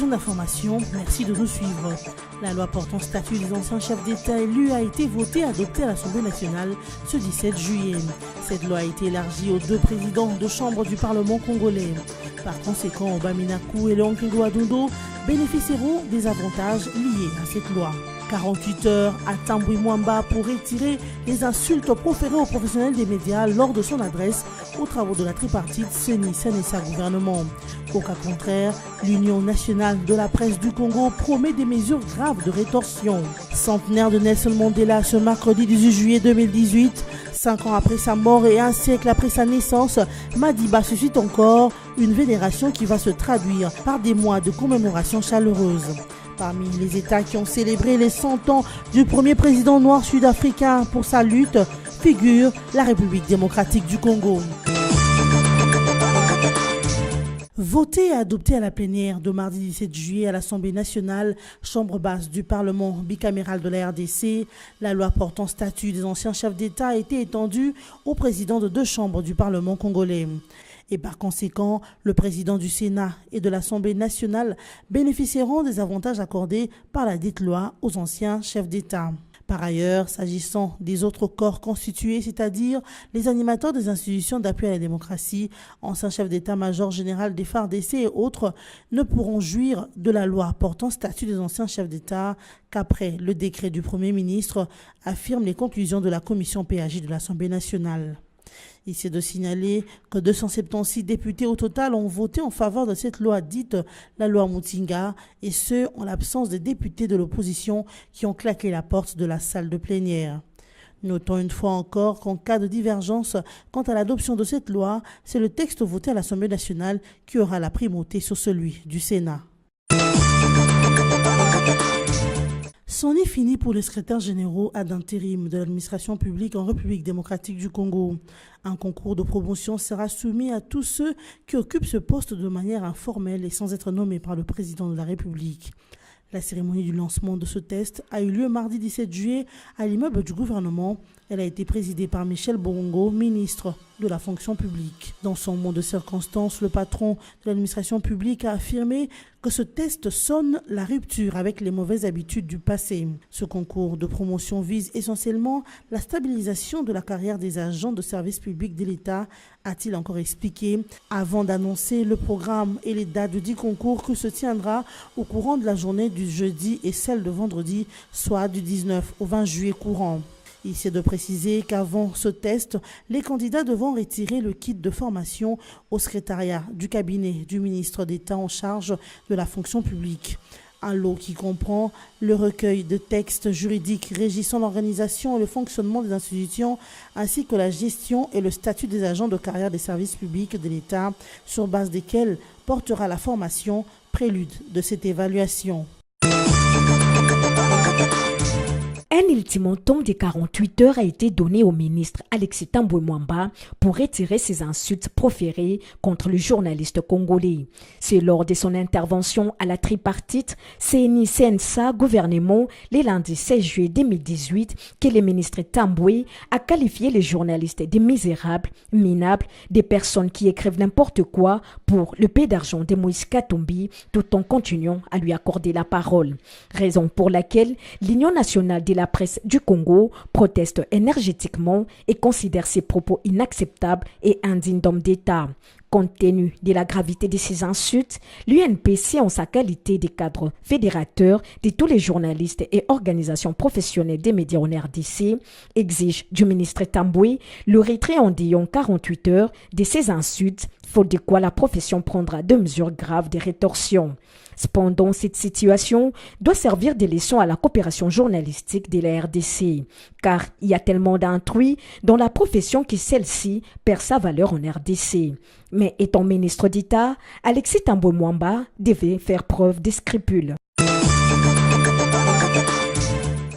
session d'information. Merci de nous suivre. La loi portant statut des anciens chefs d'État élus a été votée et adoptée à l'Assemblée nationale ce 17 juillet. Cette loi a été élargie aux 2 présidents de chambre du Parlement congolais. Par conséquent, Obamina Kou et Léon Kingo Adondo bénéficieront des avantages liés à cette loi. 48 heures à Tambouy Mwamba pour retirer les insultes proférées aux professionnels des médias lors de son adresse aux travaux de la tripartite CENI-SENESA gouvernement. Au cas contraire, l'Union nationale de la presse du Congo promet des mesures graves de rétorsion. Centenaire de Nelson Mandela ce mercredi 18 juillet 2018. 5 ans après sa mort et un siècle après sa naissance, Madiba suscite encore une vénération qui va se traduire par des mois de commémoration chaleureuse. Parmi les États qui ont célébré les 100 ans du premier président noir sud-africain pour sa lutte, figure la République démocratique du Congo. Voté et adopté à la plénière de mardi 17 juillet à l'Assemblée nationale, chambre basse du Parlement bicaméral de la RDC, la loi portant statut des anciens chefs d'État a été étendue au président de 2 chambres du Parlement congolais. Et par conséquent, le président du Sénat et de l'Assemblée nationale bénéficieront des avantages accordés par la dite loi aux anciens chefs d'État. Par ailleurs, s'agissant des autres corps constitués, c'est-à-dire les animateurs des institutions d'appui à la démocratie, anciens chefs d'état-major général des FARDC et autres, ne pourront jouir de la loi portant statut des anciens chefs d'État qu'après le décret du Premier ministre, affirment les conclusions de la commission PAJ de l'Assemblée nationale. Ici de signaler que 276 députés au total ont voté en faveur de cette loi dite la loi Mutinga, et ce, en l'absence des députés de l'opposition qui ont claqué la porte de la salle de plénière. Notons une fois encore qu'en cas de divergence quant à l'adoption de cette loi, c'est le texte voté à l'Assemblée nationale qui aura la primauté sur celui du Sénat. C'en est fini pour les secrétaires généraux ad intérim de l'administration publique en République démocratique du Congo. Un concours de promotion sera soumis à tous ceux qui occupent ce poste de manière informelle et sans être nommés par le président de la République. La cérémonie du lancement de ce test a eu lieu mardi 17 juillet à l'immeuble du gouvernement. Elle a été présidée par Michel Bongo, ministre de la fonction publique. Dans son mot de circonstance, le patron de l'administration publique a affirmé que ce test sonne la rupture avec les mauvaises habitudes du passé. Ce concours de promotion vise essentiellement la stabilisation de la carrière des agents de service public de l'État, a-t-il encore expliqué, avant d'annoncer le programme et les dates du dit concours qui se tiendra au courant de la journée du jeudi et celle de vendredi, soit du 19 au 20 juillet courant. Il s'est de préciser qu'avant ce test, les candidats devront retirer le kit de formation au secrétariat du cabinet du ministre d'État en charge de la fonction publique. Un lot qui comprend le recueil de textes juridiques régissant l'organisation et le fonctionnement des institutions, ainsi que la gestion et le statut des agents de carrière des services publics de l'État, sur base desquels portera la formation, prélude de cette évaluation. Un ultimatum de 48 heures a été donné au ministre Alexis Tambouy Mwamba pour retirer ses insultes proférées contre le journaliste congolais. C'est lors de son intervention à la tripartite CENI-SENESA gouvernement le lundi 16 juillet 2018 que le ministre Tambouy a qualifié les journalistes de misérables, minables, des personnes qui écrivent n'importe quoi pour le paix d'argent de Moïse Katumbi, tout en continuant à lui accorder la parole. Raison pour laquelle l'Union nationale de la presse du Congo proteste énergétiquement et considère ces propos inacceptables et indignes d'hommes d'État. Compte tenu de la gravité de ces insultes, l'UNPC, en sa qualité de cadre fédérateur de tous les journalistes et organisations professionnelles des médias en RDC, exige du ministre Tambouy le retrait en disant 48 heures de ces insultes, faute de quoi la profession prendra de mesures graves de rétorsion. Cependant, cette situation doit servir de leçon à la coopération journalistique de la RDC, car il y a tellement d'intrus dans la profession que celle-ci perd sa valeur en RDC. Mais étant ministre d'État, Alexis Tambouy Mwamba devait faire preuve de scrupules.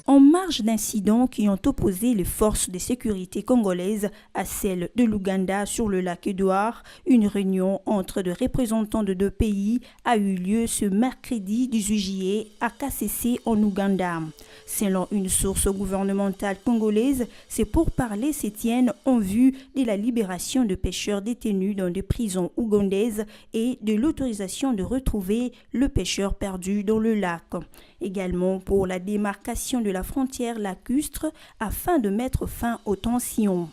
En marge d'incidents qui ont opposé les forces de sécurité congolaises à celles de l'Ouganda sur le lac Édouard, une réunion entre des représentants de 2 pays a eu lieu ce mercredi 18 juillet à Kasese en Ouganda. Selon une source gouvernementale congolaise, ces pourparlers se tiennent en vue de la libération de pêcheurs détenus dans des prisons ougandaises et de l'autorisation de retrouver le pêcheur perdu dans le lac. Également pour la démarcation de la frontière lacustre afin de mettre fin aux tensions.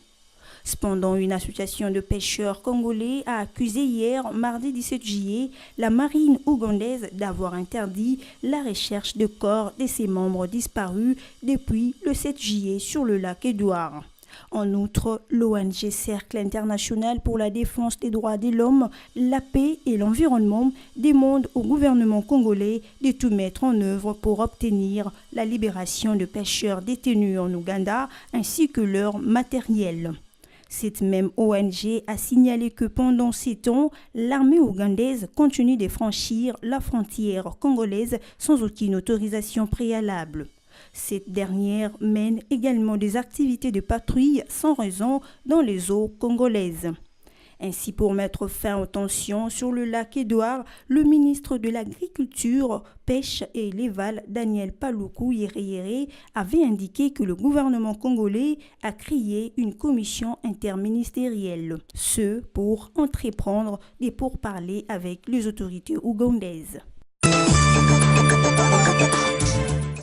Cependant, une association de pêcheurs congolais a accusé hier, mardi 17 juillet, la marine ougandaise d'avoir interdit la recherche de corps de ses membres disparus depuis le 7 juillet sur le lac Édouard. En outre, l'ONG Cercle International pour la défense des droits de l'homme, la paix et l'environnement demande au gouvernement congolais de tout mettre en œuvre pour obtenir la libération de pêcheurs détenus en Ouganda ainsi que leur matériel. Cette même ONG a signalé que pendant ces temps, l'armée ougandaise continue de franchir la frontière congolaise sans aucune autorisation préalable. Cette dernière mène également des activités de patrouille sans raison dans les eaux congolaises. Ainsi, pour mettre fin aux tensions sur le lac Édouard, le ministre de l'Agriculture, Pêche et Élevage, Daniel Paluku Yéré, avait indiqué que le gouvernement congolais a créé une commission interministérielle, ce pour entreprendre des pourparlers avec les autorités ougandaises.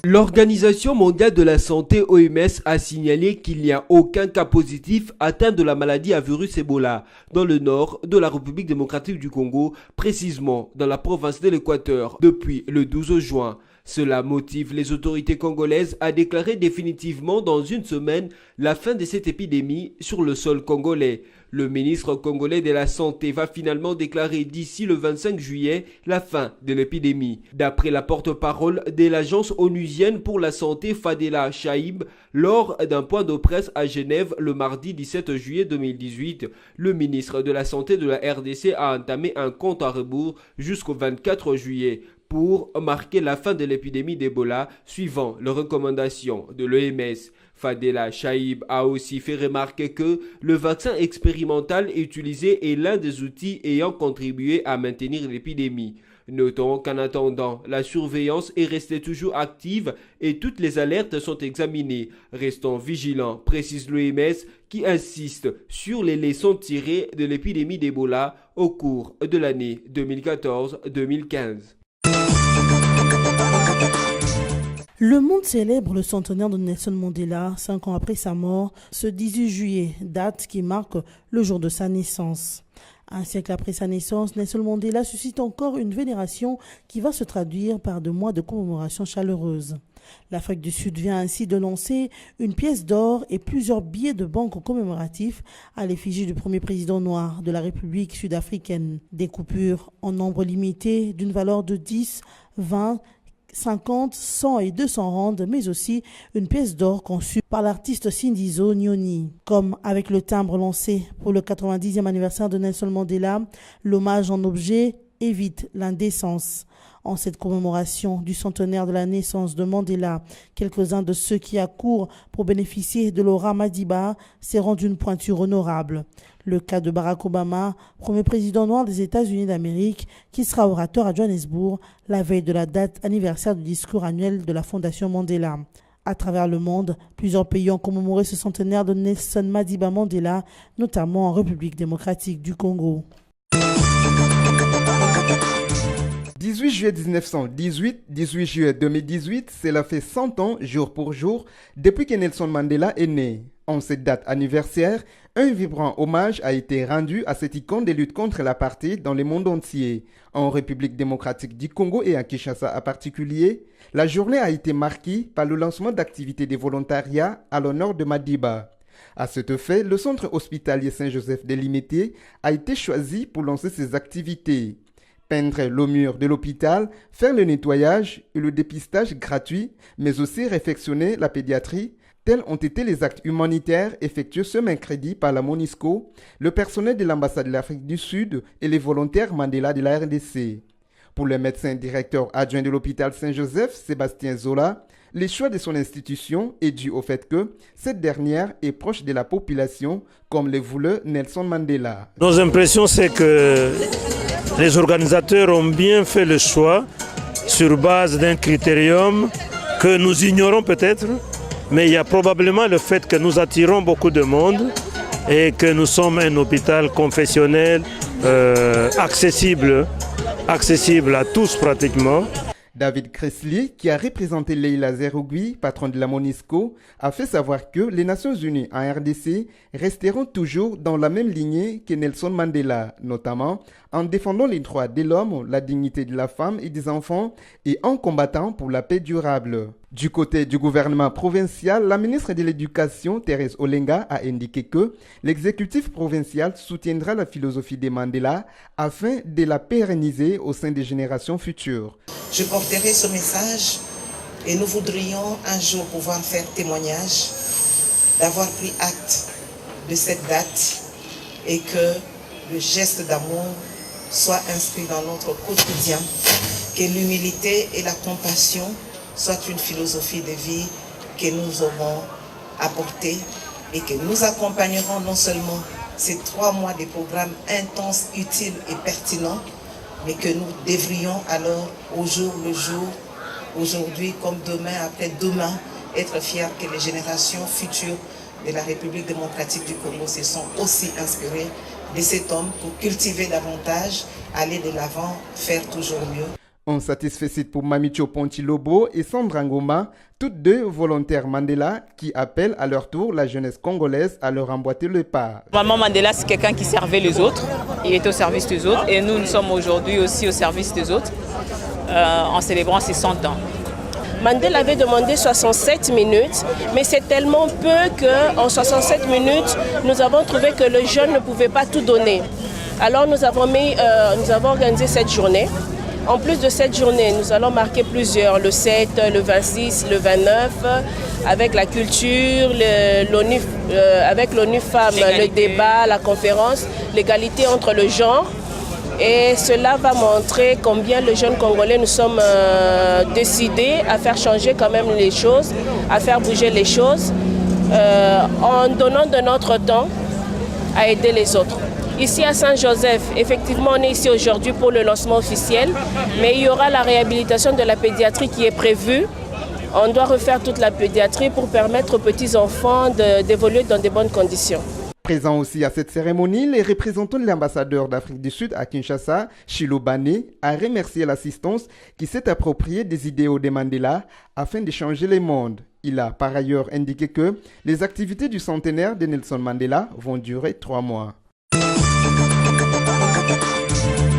L'Organisation mondiale de la santé OMS a signalé qu'il n'y a aucun cas positif atteint de la maladie à virus Ebola dans le nord de la République démocratique du Congo, précisément dans la province de l'Équateur, depuis le 12 juin. Cela motive les autorités congolaises à déclarer définitivement dans une semaine la fin de cette épidémie sur le sol congolais. Le ministre congolais de la Santé va finalement déclarer d'ici le 25 juillet la fin de l'épidémie. D'après la porte-parole de l'agence onusienne pour la santé Fadela Chaïb, lors d'un point de presse à Genève le mardi 17 juillet 2018, le ministre de la Santé de la RDC a entamé un compte à rebours jusqu'au 24 juillet. Pour marquer la fin de l'épidémie d'Ebola suivant les recommandations de l'OMS. Fadela Chaïb a aussi fait remarquer que le vaccin expérimental utilisé est l'un des outils ayant contribué à maintenir l'épidémie. Notons qu'en attendant, la surveillance est restée toujours active et toutes les alertes sont examinées. Restons vigilants, précise l'OMS, qui insiste sur les leçons tirées de l'épidémie d'Ebola au cours de l'année 2014-2015. Le monde célèbre le centenaire de Nelson Mandela, 5 ans après sa mort, ce 18 juillet, date qui marque le jour de sa naissance. Un siècle après sa naissance, Nelson Mandela suscite encore une vénération qui va se traduire par 2 mois de commémoration chaleureuse. L'Afrique du Sud vient ainsi de lancer une pièce d'or et plusieurs billets de banque commémoratifs à l'effigie du premier président noir de la République sud-africaine. Des coupures en nombre limité d'une valeur de 10, 20, 50, 100 et 200 randes, mais aussi une pièce d'or conçue par l'artiste Sindizo Nyoni. Comme avec le timbre lancé pour le 90e anniversaire de Nelson Mandela, l'hommage en objet évite l'indécence. En cette commémoration du centenaire de la naissance de Mandela, quelques-uns de ceux qui accourent pour bénéficier de l'aura Madiba seront d'une pointure honorable. Le cas de Barack Obama, premier président noir des États-Unis d'Amérique, qui sera orateur à Johannesburg la veille de la date anniversaire du discours annuel de la Fondation Mandela. À travers le monde, plusieurs pays ont commémoré ce centenaire de Nelson Madiba Mandela, notamment en République démocratique du Congo. 18 juillet 1918, 18 juillet 2018, cela fait 100 ans, jour pour jour, depuis que Nelson Mandela est né. En cette date anniversaire, un vibrant hommage a été rendu à cette icône de lutte contre l'apartheid dans le monde entier. En République démocratique du Congo et à Kinshasa en particulier, la journée a été marquée par le lancement d'activités de volontariat à l'honneur de Madiba. À cet effet, le centre hospitalier Saint-Joseph de Limité a été choisi pour lancer ses activités. Peindre le mur de l'hôpital, faire le nettoyage et le dépistage gratuit, mais aussi réfectionner la pédiatrie, tels ont été les actes humanitaires effectués ce mercredi par la MONUSCO, le personnel de l'ambassade de l'Afrique du Sud et les volontaires Mandela de la RDC. Pour le médecin directeur adjoint de l'hôpital Saint-Joseph, Sébastien Zola, le choix de son institution est dû au fait que cette dernière est proche de la population, comme le voulait Nelson Mandela. Nos impressions, c'est que les organisateurs ont bien fait le choix sur base d'un critérium que nous ignorons peut-être, mais il y a probablement le fait que nous attirons beaucoup de monde et que nous sommes un hôpital confessionnel accessible à tous pratiquement. David Kresley, qui a représenté Leila Zerougui, patron de la MONUSCO, a fait savoir que les Nations Unies en RDC resteront toujours dans la même lignée que Nelson Mandela, notamment en défendant les droits de l'homme, la dignité de la femme et des enfants et en combattant pour la paix durable. Du côté du gouvernement provincial, la ministre de l'Éducation, Thérèse Olenga, a indiqué que l'exécutif provincial soutiendra la philosophie de Mandela afin de la pérenniser au sein des générations futures. Je porterai ce message et nous voudrions un jour pouvoir faire témoignage d'avoir pris acte de cette date et que le geste d'amour soit inscrit dans notre quotidien, que l'humilité et la compassion soient une philosophie de vie que nous aurons apportée et que nous accompagnerons non seulement ces 3 mois de programmes intenses, utiles et pertinents, mais que nous devrions alors, au jour le jour, aujourd'hui comme demain, après-demain, être fiers que les générations futures de la République démocratique du Congo se sont aussi inspirées de cet homme pour cultiver davantage, aller de l'avant, faire toujours mieux. On satisfait pour Mamicho Pontilobo et Sandra Ngoma, toutes deux volontaires Mandela qui appellent à leur tour la jeunesse congolaise à leur emboîter le pas. Maman Mandela, c'est quelqu'un qui servait les autres, il était au service des autres et nous sommes aujourd'hui aussi au service des autres en célébrant ses 100 ans. Mandela avait demandé 67 minutes, mais c'est tellement peu qu'en 67 minutes, nous avons trouvé que le jeune ne pouvait pas tout donner. Alors nous avons organisé cette journée. En plus de cette journée, nous allons marquer plusieurs, le 7, le 26, le 29, avec la culture, avec l'ONU Femmes, le débat, la conférence, l'égalité entre le genre. Et cela va montrer combien les jeunes Congolais nous sommes décidés à faire changer quand même les choses, à faire bouger les choses, en donnant de notre temps à aider les autres. Ici à Saint-Joseph, effectivement, on est ici aujourd'hui pour le lancement officiel, mais il y aura la réhabilitation de la pédiatrie qui est prévue. On doit refaire toute la pédiatrie pour permettre aux petits-enfants d'évoluer dans de bonnes conditions. Présent aussi à cette cérémonie, les représentants de l'ambassadeur d'Afrique du Sud à Kinshasa, Chilo Bane, a remercié l'assistance qui s'est appropriée des idéaux de Mandela afin de changer le monde. Il a par ailleurs indiqué que les activités du centenaire de Nelson Mandela vont durer 3 mois.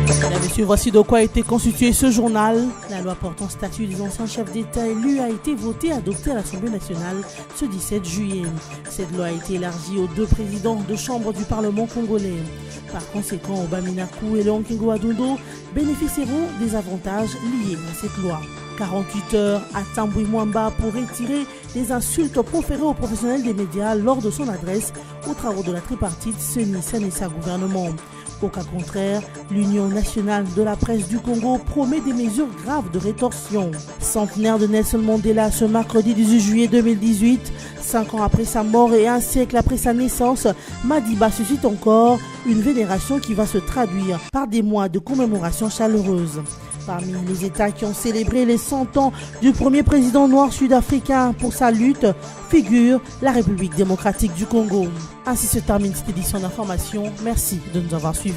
Mesdames et messieurs, voici de quoi a été constitué ce journal. La loi portant statut des anciens chefs d'État élus a été votée et adoptée à l'Assemblée nationale ce 17 juillet. Cette loi a été élargie aux 2 présidents de chambre du Parlement congolais. Par conséquent, Obamina Kou et Léon Kingo Adondo bénéficieront des avantages liés à cette loi. 48 heures à Tambouy Mwamba pour retirer les insultes proférées aux professionnels des médias lors de son adresse aux travaux de la tripartite CENI-SENESA gouvernement. Au cas contraire, l'Union nationale de la presse du Congo promet des mesures graves de rétorsion. Centenaire de Nelson Mandela ce mercredi 18 juillet 2018, 5 ans après sa mort et un siècle après sa naissance, Madiba suscite encore une vénération qui va se traduire par des mois de commémoration chaleureuse. Parmi les États qui ont célébré les 100 ans du premier président noir sud-africain pour sa lutte, figure la République démocratique du Congo. Ainsi se termine cette édition d'information. Merci de nous avoir suivis.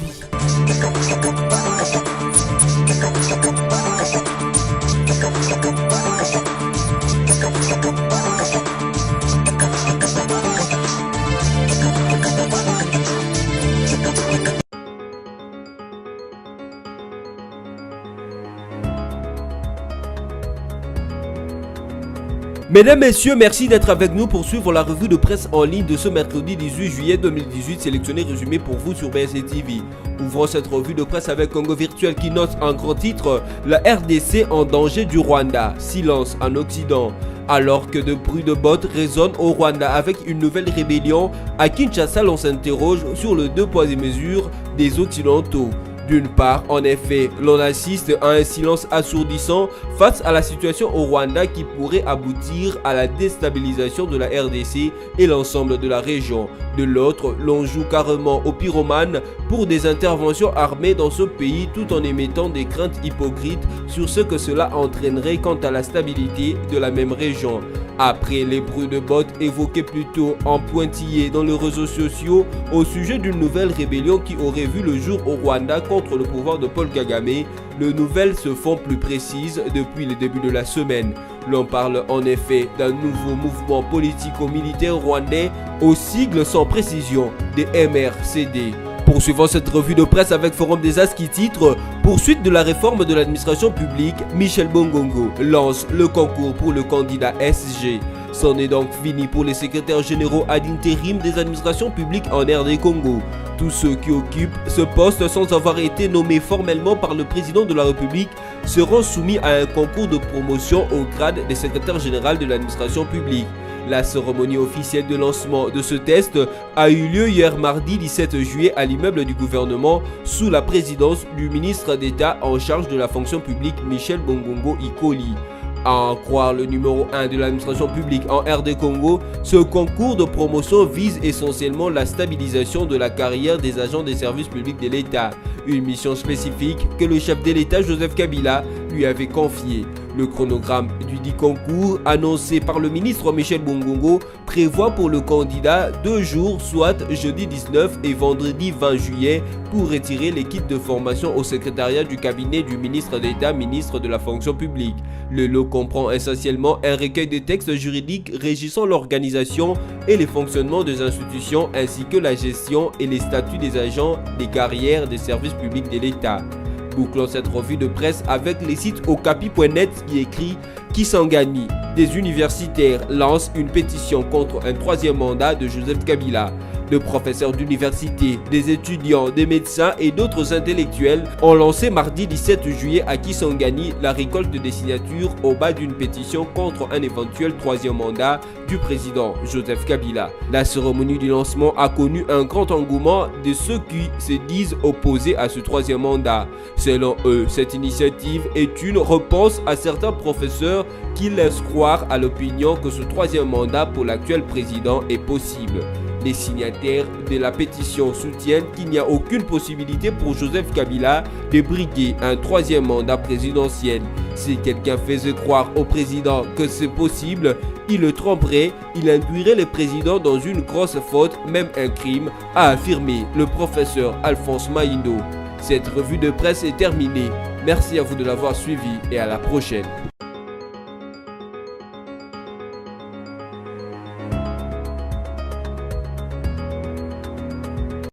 Mesdames, Messieurs, merci d'être avec nous pour suivre la revue de presse en ligne de ce mercredi 18 juillet 2018, sélectionnée et résumée pour vous sur BSC TV. Ouvrons cette revue de presse avec Congo Virtuel qui note en grand titre « La RDC en danger du Rwanda, silence en Occident ». Alors que de bruits de bottes résonnent au Rwanda avec une nouvelle rébellion, à Kinshasa l'on s'interroge sur le 2 poids et mesures des Occidentaux. D'une part, en effet, l'on assiste à un silence assourdissant face à la situation au Rwanda qui pourrait aboutir à la déstabilisation de la RDC et l'ensemble de la région. De l'autre, l'on joue carrément au pyromane pour des interventions armées dans ce pays tout en émettant des craintes hypocrites sur ce que cela entraînerait quant à la stabilité de la même région. Après les bruits de bottes évoqués plus tôt en pointillé dans les réseaux sociaux au sujet d'une nouvelle rébellion qui aurait vu le jour au Rwanda contre le pouvoir de Paul Kagame, les nouvelles se font plus précises depuis le début de la semaine. L'on parle en effet d'un nouveau mouvement politico-militaire rwandais aux sigles sans précision, des MRCD. Poursuivant cette revue de presse avec Forum des As qui titre « Poursuite de la réforme de l'administration publique, Michel Bongongo lance le concours pour le candidat SG ». C'en est donc fini pour les secrétaires généraux ad intérim des administrations publiques en RD Congo. Tous ceux qui occupent ce poste sans avoir été nommés formellement par le président de la République seront soumis à un concours de promotion au grade des secrétaires généraux de l'administration publique. La cérémonie officielle de lancement de ce test a eu lieu hier mardi 17 juillet à l'immeuble du gouvernement sous la présidence du ministre d'État en charge de la fonction publique Michel Bongongo Ikoli. À en croire le numéro 1 de l'administration publique en RD Congo, ce concours de promotion vise essentiellement la stabilisation de la carrière des agents des services publics de l'État, une mission spécifique que le chef de l'État Joseph Kabila lui avait confiée. Le chronogramme du dit concours, annoncé par le ministre Michel Bongongo, prévoit pour le candidat 2 jours, soit jeudi 19 et vendredi 20 juillet, pour retirer les kits de formation au secrétariat du cabinet du ministre d'État, ministre de la fonction publique. Le lot comprend essentiellement un recueil de textes juridiques régissant l'organisation et le fonctionnement des institutions ainsi que la gestion et les statuts des agents des carrières des services publics de l'État. Bouclons cette revue de presse avec les sites okapi.net qui écrit « Kisangani, des universitaires lancent une pétition contre un 3e mandat de Joseph Kabila ». De professeurs d'université, des étudiants, des médecins et d'autres intellectuels ont lancé mardi 17 juillet à Kisangani la récolte des signatures au bas d'une pétition contre un éventuel 3e mandat du président Joseph Kabila. La cérémonie du lancement a connu un grand engouement de ceux qui se disent opposés à ce 3e mandat. Selon eux, cette initiative est une réponse à certains professeurs qui laissent croire à l'opinion que ce 3e mandat pour l'actuel président est possible. Les signataires de la pétition soutiennent qu'il n'y a aucune possibilité pour Joseph Kabila de briguer un 3e mandat présidentiel. Si quelqu'un faisait croire au président que c'est possible, il le tromperait, il induirait le président dans une grosse faute, même un crime, a affirmé le professeur Alphonse Maïndo. Cette revue de presse est terminée. Merci à vous de l'avoir suivi et à la prochaine.